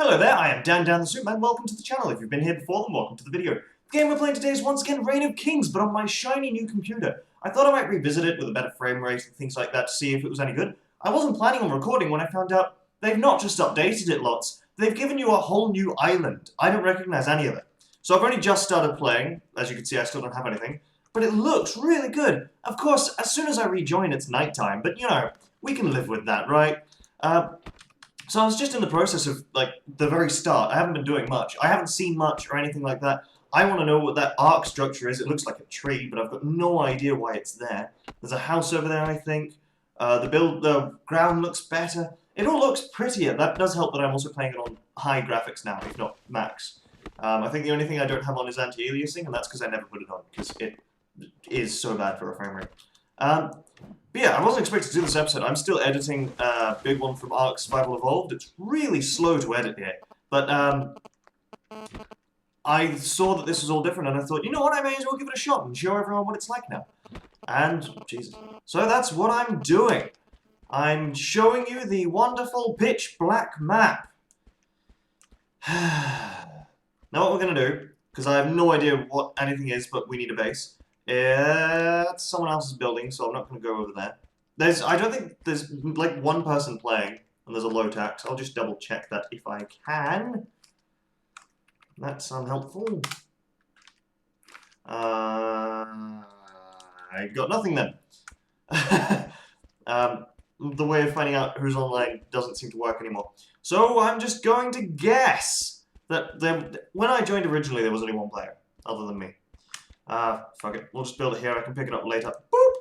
Hello there, I am Dan the Soup Man. Welcome to the channel. If you've been here before, then welcome to the video. The game we're playing today is once again Reign of Kings, but on my shiny new computer. I thought I might revisit it with a better frame rate and things like that to see if it was any good. I wasn't planning on recording when I found out they've not just updated it lots, they've given you a whole new island. I don't recognize any of it. So I've only just started playing. As you can see, I still don't have anything. But it looks really good. Of course, as soon as I rejoin, it's nighttime, but you know, we can live with that, right? So I was just in the process of, like, the very start. I haven't been doing much. I haven't seen much or anything like that. I want to know what that arc structure is. It looks like a tree, but I've got no idea why it's there. There's a house over there, I think. The ground looks better. It all looks prettier. That does help that I'm also playing it on high graphics now, if not max. I think the only thing I don't have on is anti-aliasing, and that's because I never put it on, because it is so bad for a frame rate. But yeah, I wasn't expecting to do this episode. I'm still editing a big one from Ark Survival Evolved. It's really slow to edit here. But I saw that this was all different, and I thought, you know what, I may as well give it a shot and show everyone what it's like now. And, Jesus. So that's what I'm doing. I'm showing you the wonderful pitch black map. Now what we're going to do, because I have no idea what anything is, but we need a base. It's someone else's building, so I'm not going to go over there. I don't think there's, like, one person playing, and there's a low tax. I'll just double check that if I can. That's unhelpful. I got nothing then. The way of finding out who's online doesn't seem to work anymore. So I'm just going to guess that when I joined originally, there was only one player, other than me. Fuck it. We'll just build it here. I can pick it up later. Boop!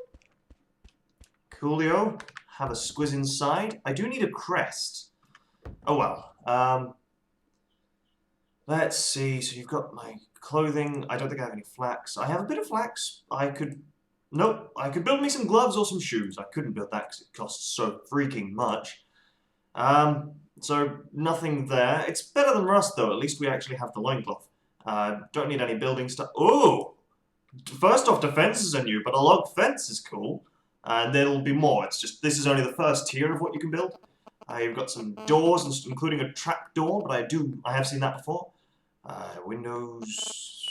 Coolio. Have a squiz inside. I do need a crest. Oh well. Let's see. So you've got my clothing. I don't think I have any flax. I have a bit of flax. Nope. I could build me some gloves or some shoes. I couldn't build that because it costs so freaking much. So nothing there. It's better than rust though. At least we actually have the loincloth. Don't need any building stuff. Oh! First off, defenses are new, but a log fence is cool. And there'll be more. It's just, this is only the first tier of what you can build. You've got some doors, including a trap door, but I have seen that before. Windows.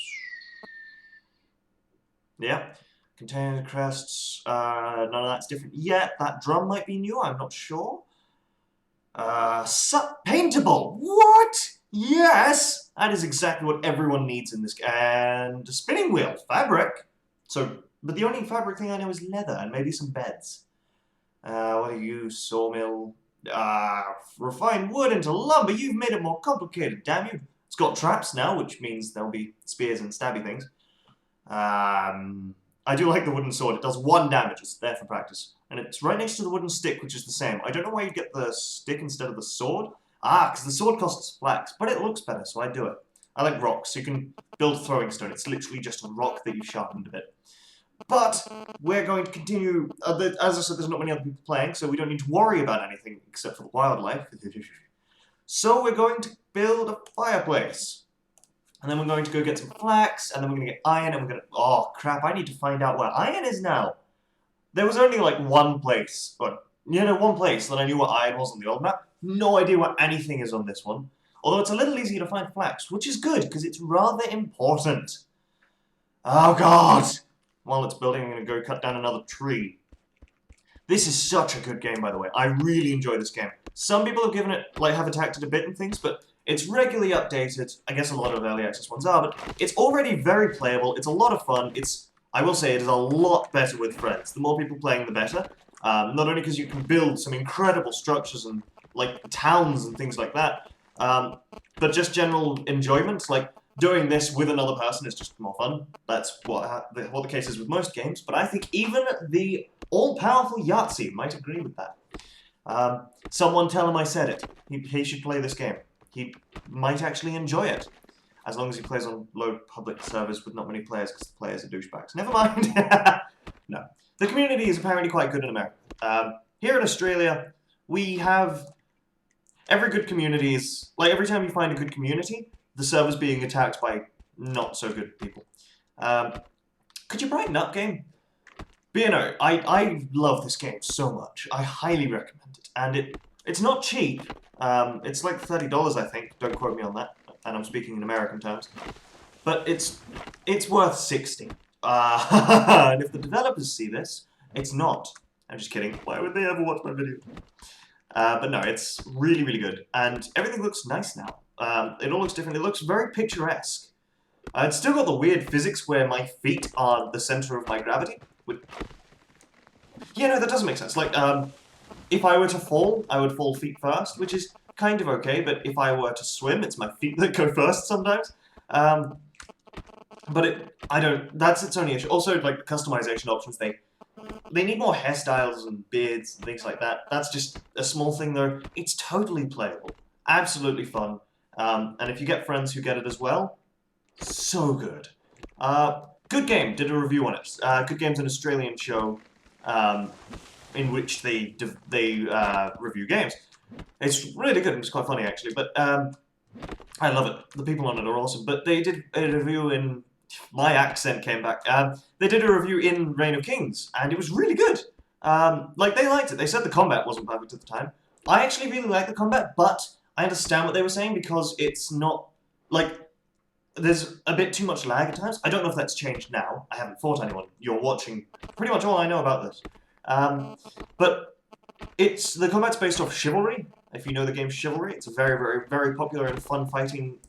Yeah. Container crests. None of that's different yet. That drum might be new, I'm not sure. Paintable! What? Yes! That is exactly what everyone needs in this game. And a spinning wheel. Fabric. But the only fabric thing I know is leather and maybe some beds. What are you? Sawmill. Refined wood into lumber. You've made it more complicated, damn you. It's got traps now, which means there'll be spears and stabby things. I do like the wooden sword. It does 1 damage. It's there for practice. And it's right next to the wooden stick, which is the same. I don't know why you get the stick instead of the sword. Because the sword costs flax, but it looks better, so I do it. I like rocks. You can build a throwing stone. It's literally just a rock that you've sharpened a bit. But we're going to continue. As I said, there's not many other people playing, so we don't need to worry about anything except for the wildlife. So we're going to build a fireplace. And then we're going to go get some flax, and then we're going to get iron, and we're going to... Oh, crap, I need to find out where iron is now. There was only, like, one place, one place that I knew what iron was on the old map. No idea what anything is on this one. Although it's a little easier to find flax, which is good, because it's rather important. Oh, God! While it's building, I'm going to go cut down another tree. This is such a good game, by the way. I really enjoy this game. Some people have given it, have attacked it a bit and things, but it's regularly updated. I guess a lot of early access ones are, but it's already very playable. It's a lot of fun. I will say it is a lot better with friends. The more people playing, the better. Not only because you can build some incredible structures and, towns and things like that, but just general enjoyment. Doing this with another person is just more fun. That's what the case is with most games, but I think even the all-powerful Yahtzee might agree with that. Someone tell him I said it. He should play this game. He might actually enjoy it. As long as he plays on low public servers with not many players, because the players are douchebags. Never mind. No. The community is apparently quite good in America. Here in Australia, we have... Every good community is... every time you find a good community, the server's being attacked by not-so-good people. Could you brighten up, game? But you know, I love this game so much. I highly recommend it. And it's not cheap. It's like $30, I think. Don't quote me on that. And I'm speaking in American terms. But it's worth 60. And if the developers see this, it's not. I'm just kidding. Why would they ever watch my video? But no, it's really, really good. And everything looks nice now. It all looks different. It looks very picturesque. It's still got the weird physics where my feet are the center of my gravity. Yeah, no, that doesn't make sense. Like, if I were to fall, I would fall feet first, which is kind of okay, but if I were to swim, it's my feet that go first sometimes. But that's its only issue. Also, like, the customization options, they need more hairstyles and beards and things like that. That's just a small thing, though. It's totally playable. Absolutely fun. And if you get friends who get it as well, so good. Good Game did a review on it. Good Game's an Australian show in which they review games. It's really good and it's quite funny, actually. But I love it. The people on it are awesome. But they did a review in... My accent came back. They did a review in Reign of Kings, and it was really good. Like, they liked it. They said the combat wasn't perfect at the time. I actually really like the combat, but I understand what they were saying because it's not... Like, there's a bit too much lag at times. I don't know if that's changed now. I haven't fought anyone. You're watching pretty much all I know about this. But the combat's based off Chivalry. If you know the game Chivalry, it's a very, very, very popular and fun fighting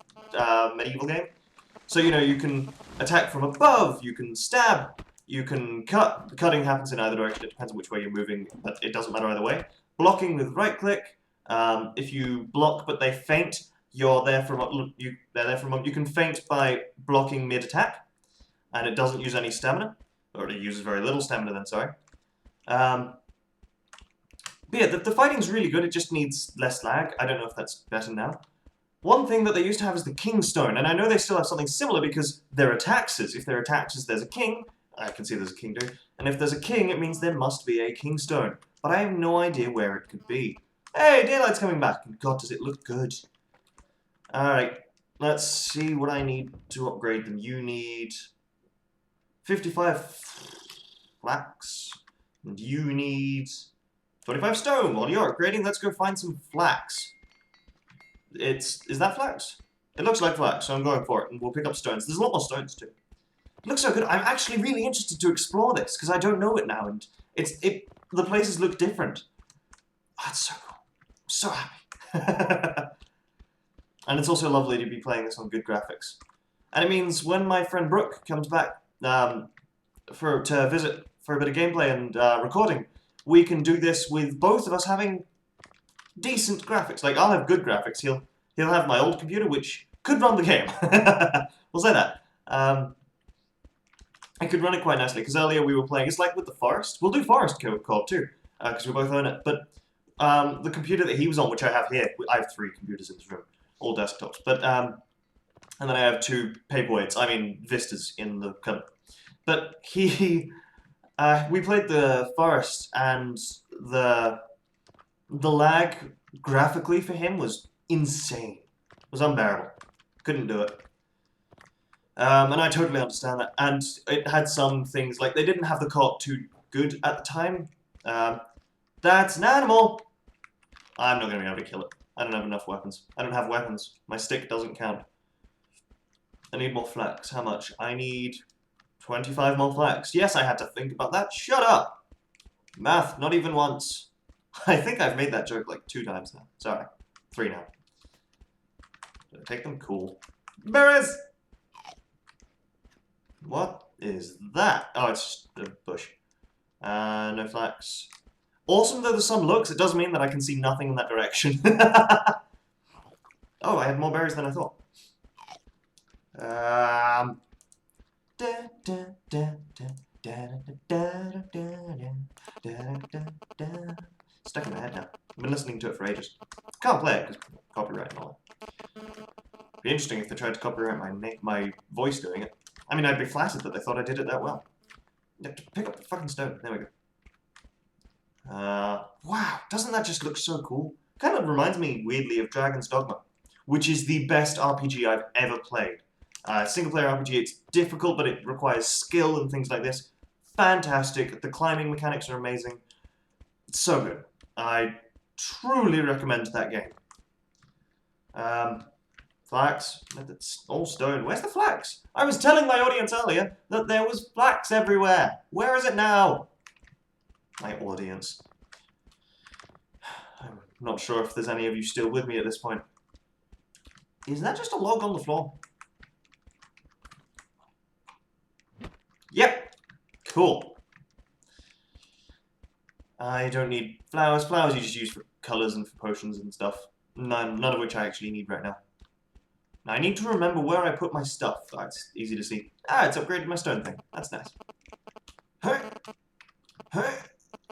medieval game. So, you know, you can attack from above, you can stab, you can cut. The cutting happens in either direction. It depends on which way you're moving, but it doesn't matter either way. Blocking with right-click. If you block but they feint, they're there for a moment. You can feint by blocking mid-attack, and it doesn't use any stamina. Or it uses very little stamina then, sorry. But yeah, the fighting's really good. It just needs less lag. I don't know if that's better now. One thing that they used to have is the King Stone, and I know they still have something similar because there are taxes. If there are taxes, there's a king. I can see there's a king too. And if there's a king, it means there must be a King Stone. But I have no idea where it could be. Hey, daylight's coming back, and God, does it look good. Alright, let's see what I need to upgrade them. You need 55 flax, and you need 25 stone. While you're upgrading, let's go find some flax. Is that flax? It looks like flax, so I'm going for it, and we'll pick up stones. There's a lot more stones, too. It looks so good. I'm actually really interested to explore this, because I don't know it now, and the places look different. Oh, that's so cool. I'm so happy. And it's also lovely to be playing this on good graphics. And it means when my friend Brooke comes back to visit for a bit of gameplay and recording, we can do this with both of us having decent graphics. Like, I'll have good graphics. He'll have my old computer, which could run the game. We'll say that. I could run it quite nicely, because earlier we were playing... It's like with the Forest. We'll do Forest co-op too, because we both own it. But the computer that he was on, which I have here... I have 3 computers in this room. All desktops. But, and then I have 2 Paperweights. I mean, Vistas in the cupboard. But we played the Forest, and the lag graphically for him was insane. It was unbearable. Couldn't do it. And I totally understand that. And it had some things, like, they didn't have the co-op too good at the time. That's an animal! I'm not going to be able to kill it. I don't have enough weapons. I don't have weapons. My stick doesn't count. I need more flax. How much? I need 25 more flax. Yes, I had to think about that. Shut up! Math, not even once. I think I've made that joke like 2 times now. Sorry. 3 now. Did I take them? Cool. Berries! What is that? Oh, it's just a bush. No flax. Awesome though the sun looks, it does mean that I can see nothing in that direction. Oh, I have more berries than I thought. Stuck in my head now. I've been listening to it for ages. Can't play it because copyright and all that. It'd be interesting if they tried to copyright my voice doing it. I mean, I'd be flattered that they thought I did it that well. You have to pick up the fucking stone. There we go. Wow, doesn't that just look so cool? Kind of reminds me, weirdly, of Dragon's Dogma, which is the best RPG I've ever played. Single-player RPG, it's difficult, but it requires skill and things like this. Fantastic. The climbing mechanics are amazing. It's so good. I truly recommend that game. Flax. It's all stone. Where's the flax? I was telling my audience earlier that there was flax everywhere. Where is it now? My audience. I'm not sure if there's any of you still with me at this point. Is that just a log on the floor? Yep. Cool. I don't need flowers. Flowers you just use for colours and for potions and stuff. None of which I actually need right now. Now I need to remember where I put my stuff. That's easy to see. Ah, it's upgraded my stone thing. That's nice. Hey! Hey!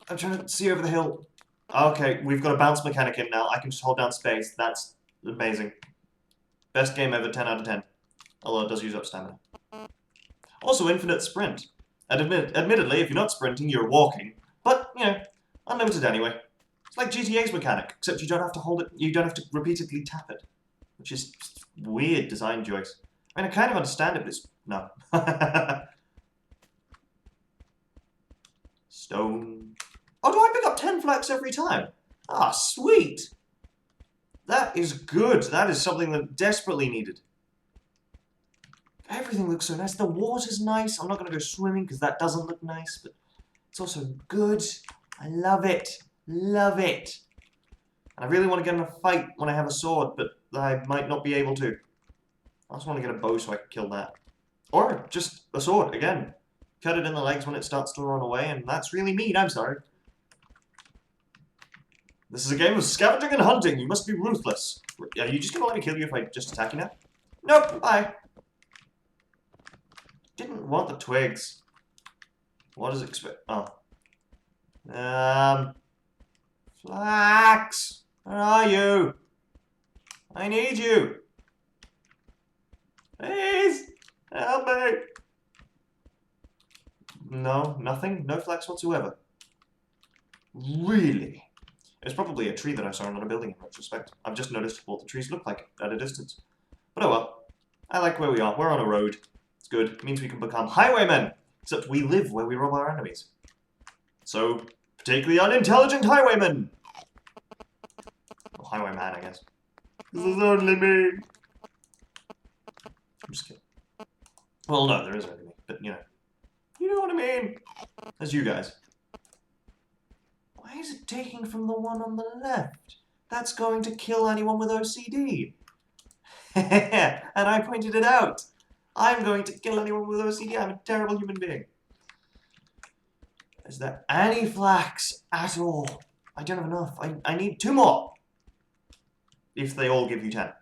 I'm trying to see over the hill. Okay, we've got a bounce mechanic in now. I can just hold down space. That's amazing. Best game ever, 10 out of 10. Although it does use up stamina. Also, infinite sprint. Admittedly, if you're not sprinting, you're walking. But, you know, unlimited anyway. It's like GTA's mechanic, except you don't have to hold it, you don't have to repeatedly tap it. Which is weird design choice. I mean, I kind of understand it, but it's... no. Stone. Oh, do I pick up 10 flax every time? Ah, sweet! That is good. That is something that desperately needed. Everything looks so nice. The water's nice. I'm not going to go swimming because that doesn't look nice, but it's also good. I love it. Love it. And I really want to get in a fight when I have a sword, but I might not be able to. I also want to get a bow so I can kill that. Or just a sword, again. Cut it in the legs when it starts to run away, and that's really mean. I'm sorry. This is a game of scavenging and hunting. You must be ruthless. Are you just going to let me kill you if I just attack you now? Nope. Bye. Didn't want the twigs. What is expect? Oh. Flax! Where are you? I need you. Please! Help me! No, nothing? No flax whatsoever. Really? It's probably a tree that I saw on a building in retrospect. I've just noticed what the trees look like at a distance. But oh well. I like where we are. We're on a road. It's good. It means we can become highwaymen. Except we live where we rob our enemies. So, take the unintelligent highwayman! Or highwayman, I guess. This is only me. I'm just kidding. Well, no, there is only me. But, you know. You know what I mean. That's you guys. Why is it taking from the one on the left? That's going to kill anyone with OCD. And I pointed it out. I'm going to kill anyone with OCD. I'm a terrible human being. Is there any flax at all? I don't have enough. I need 2 more. If they all give you 10.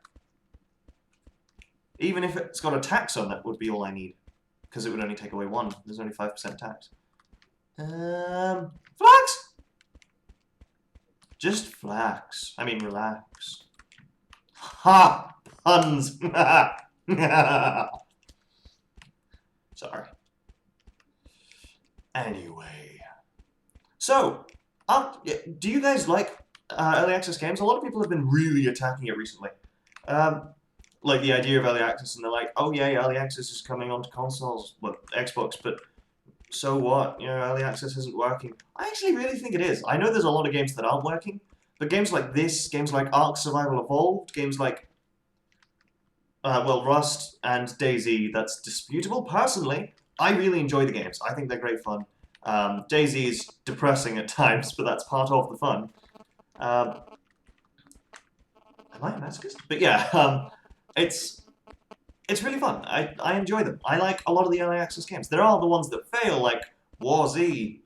Even if it's got a tax on that would be all I need. Because it would only take away 1. There's only 5% tax. Flax! Just flax. I mean, relax. Ha! Puns! Sorry. Anyway. So, do you guys like early access games? A lot of people have been really attacking it recently. Like the idea of early access, and they're like, oh yeah, early access is coming onto consoles, well, Xbox, but so what? You know, early access isn't working. I actually really think it is. I know there's a lot of games that aren't working, but games like this, games like Ark Survival Evolved, games like well, Rust and DayZ, that's disputable. Personally, I really enjoy the games. I think they're great fun. DayZ is depressing at times, but that's part of the fun. Am I a masochist? But yeah, it's really fun. I enjoy them. I like a lot of the early access games. There are the ones that fail, like War Z,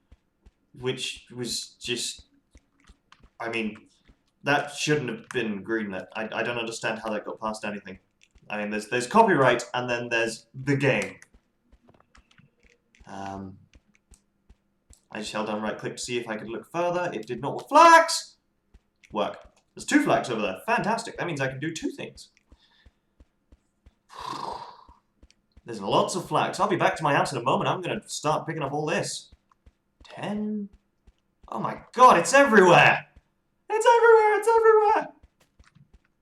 which was just... I mean, that shouldn't have been greenlit. I don't understand how that got past anything. I mean, there's copyright, and then there's the game. I just held down right click to see if I could look further. It did not. Flax! Work. There's 2 flags over there. Fantastic. That means I can do 2 things. There's lots of flags. I'll be back to my house in a moment. I'm going to start picking up all this. 10. Oh my god, it's everywhere! It's everywhere! It's everywhere!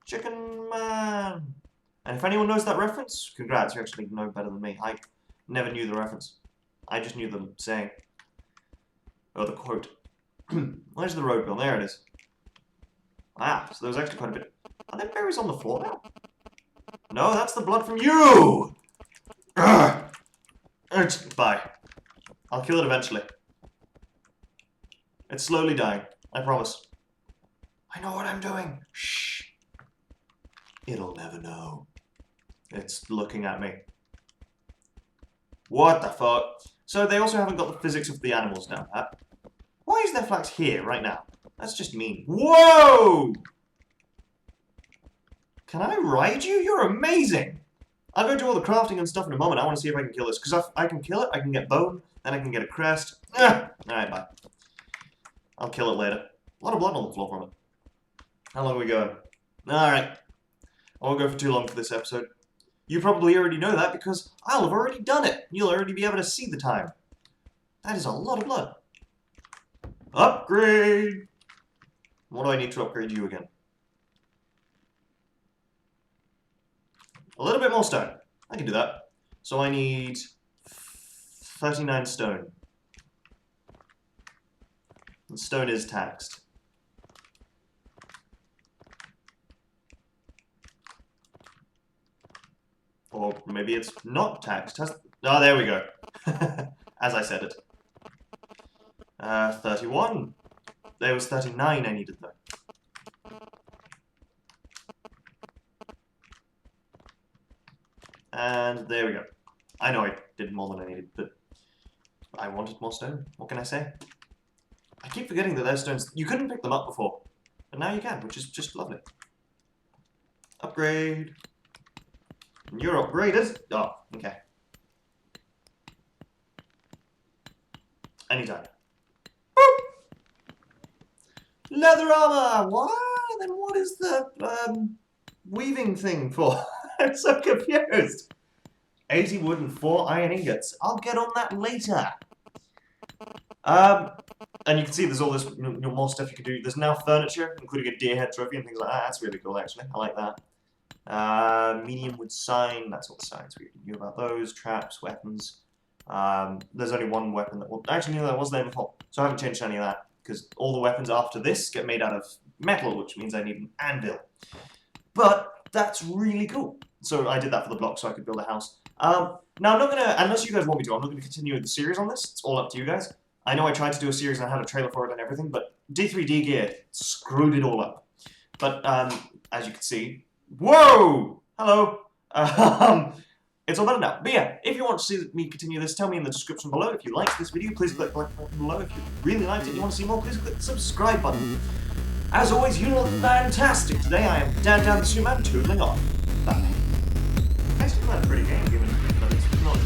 Chicken Man. And if anyone knows that reference, congrats, you actually know better than me. I never knew the reference. I just knew the saying. Or the quote. Where's the road bill? There it is. Ah, so there was actually quite a bit. Are there berries on the floor now? No, that's the blood from you! Bye. I'll kill it eventually. It's slowly dying. I promise. I know what I'm doing. Shh. It'll never know. It's looking at me. What the fuck? So they also haven't got the physics of the animals down, huh? Why is there flax here right now? That's just mean. Whoa! Can I ride you? You're amazing! I'll go do all the crafting and stuff in a moment. I want to see if I can kill this. Because if I can kill it, I can get bone, then I can get a crest. Alright, bye. I'll kill it later. A lot of blood on the floor from it. How long are we going? Alright. I won't go for too long for this episode. You probably already know that because I'll have already done it. You'll already be able to see the time. That is a lot of blood. Upgrade! What do I need to upgrade you again? A little bit more stone. I can do that. So I need 39 stone. And stone is taxed. Or maybe it's not taxed. Oh, there we go. As I said it. 31. There was 39 I needed though. And there we go. I know I did more than I needed, but I wanted more stone. What can I say? I keep forgetting that those stones, you couldn't pick them up before, but now you can, which is just lovely. Upgrade. You're upgraded. Oh, okay. Anytime. Boop. Leather armor! What? Then what is the weaving thing for? I'm so confused. 80 wood and 4 iron ingots. I'll get on that later. And you can see there's all this more stuff you can do. There's now furniture, including a deer head trophy and things like that. That's really cool, actually. I like that. Medium wood sign. That's all the signs we knew about those. Traps, weapons. There's only one weapon that... Well, actually, no, that was there before. So I haven't changed any of that. Because all the weapons after this get made out of metal, which means I need an anvil. But that's really cool. So I did that for the block so I could build a house. Now, I'm not going to... Unless you guys want me to, I'm not going to continue with the series on this. It's all up to you guys. I know I tried to do a series and I had a trailer for it and everything, but D3D gear screwed it all up. But, as you can see... Whoa! Hello! It's all better now. But yeah, if you want to see me continue this, tell me in the description below. If you liked this video, please click the like button below. If you really liked it and you want to see more, please click the subscribe button. As always, you look fantastic. Today I am down the stream and toodling off. Bye. Actually, quite a pretty game given that it's not